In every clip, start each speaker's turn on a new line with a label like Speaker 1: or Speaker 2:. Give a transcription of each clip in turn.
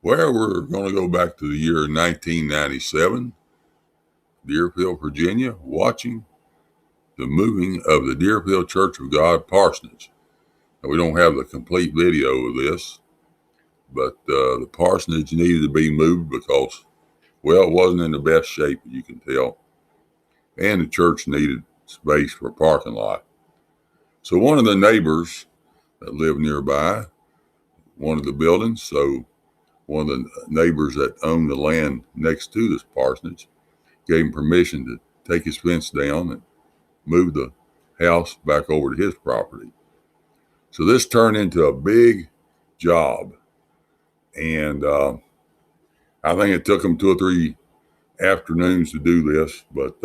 Speaker 1: Well, we're going to go back to the year 1997, Deerfield, Virginia, watching the moving of the Deerfield Church of God parsonage. Now, we don't have the complete video of this, but the parsonage needed to be moved because, well, it wasn't in the best shape, you can tell, and the church needed space for a parking lot. So one of the neighbors that lived nearby wanted the building, so one of the neighbors that owned the land next to this parsonage gave him permission to take his fence down and move the house back over to his property. So this turned into a big job. And I think it took them 2 or 3 afternoons to do this, but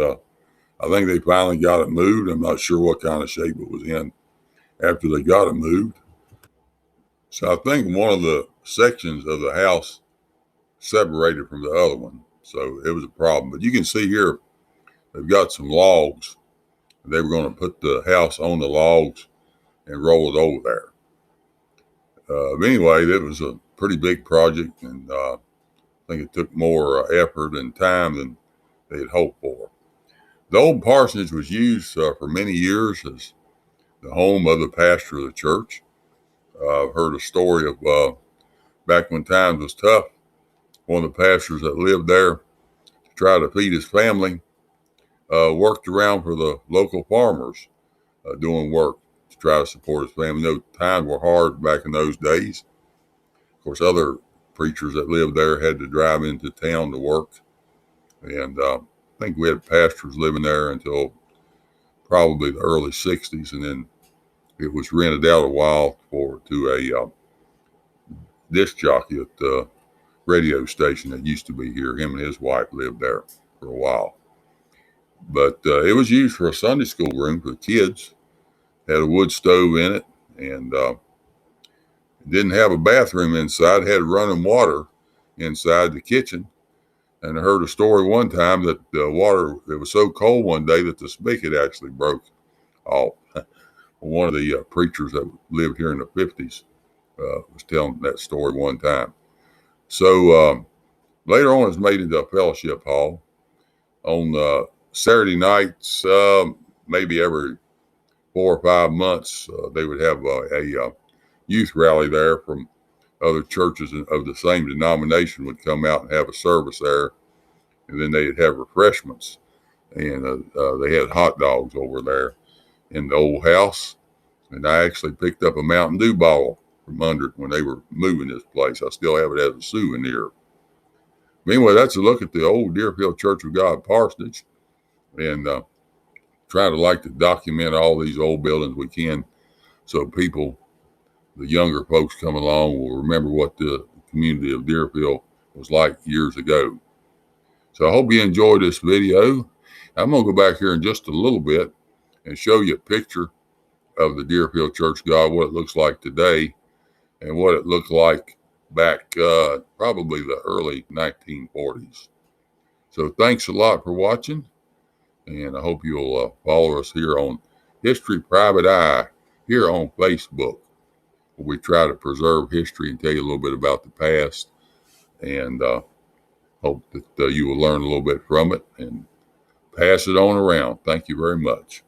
Speaker 1: I think they finally got it moved. I'm not sure what kind of shape it was in after they got it moved. So I think one of the sections of the house separated from the other one. So it was a problem. But you can see here, they've got some logs. They were going to put the house on the logs and roll it over there. Anyway, it was a pretty big project, and I think it took more effort and time than they had hoped for. The old parsonage was used for many years as the home of the pastor of the church. I've heard a story of back when times was tough, one of the pastors that lived there to try to feed his family worked around for the local farmers doing work to try to support his family. You know, times were hard back in those days. Of course, other preachers that lived there had to drive into town to work. And I think we had pastors living there until probably the early 60s. And then it was rented out a while to a disc jockey at the radio station that used to be here. Him and his wife lived there for a while. But it was used for a Sunday school room for the kids. Had a wood stove in it, and didn't have a bathroom inside. It had running water inside the kitchen. And I heard a story one time that the water, it was so cold one day that the spigot actually broke off. One of the preachers that lived here in the 50s was telling that story one time. So later on, it was made into a fellowship hall. On Saturday nights, maybe every 4 or 5 months, they would have a youth rally there from other churches of the same denomination would come out and have a service there. And then they'd have refreshments. And they had hot dogs over there in the old house. And I actually picked up a Mountain Dew bottle from under it when they were moving this place. I still have it as a souvenir. Anyway, that's a look at the old Deerfield Church of God parsonage. And try to document all these old buildings we can so people, the younger folks come along, will remember what the community of Deerfield was like years ago. So I hope you enjoyed this video. I'm going to go back here in just a little bit and show you a picture of the Deerfield Church of God, what it looks like today, and what it looked like back probably the early 1940s. So thanks a lot for watching, and I hope you'll follow us here on History Private Eye here on Facebook, where we try to preserve history and tell you a little bit about the past, and hope that you will learn a little bit from it and pass it on around. Thank you very much.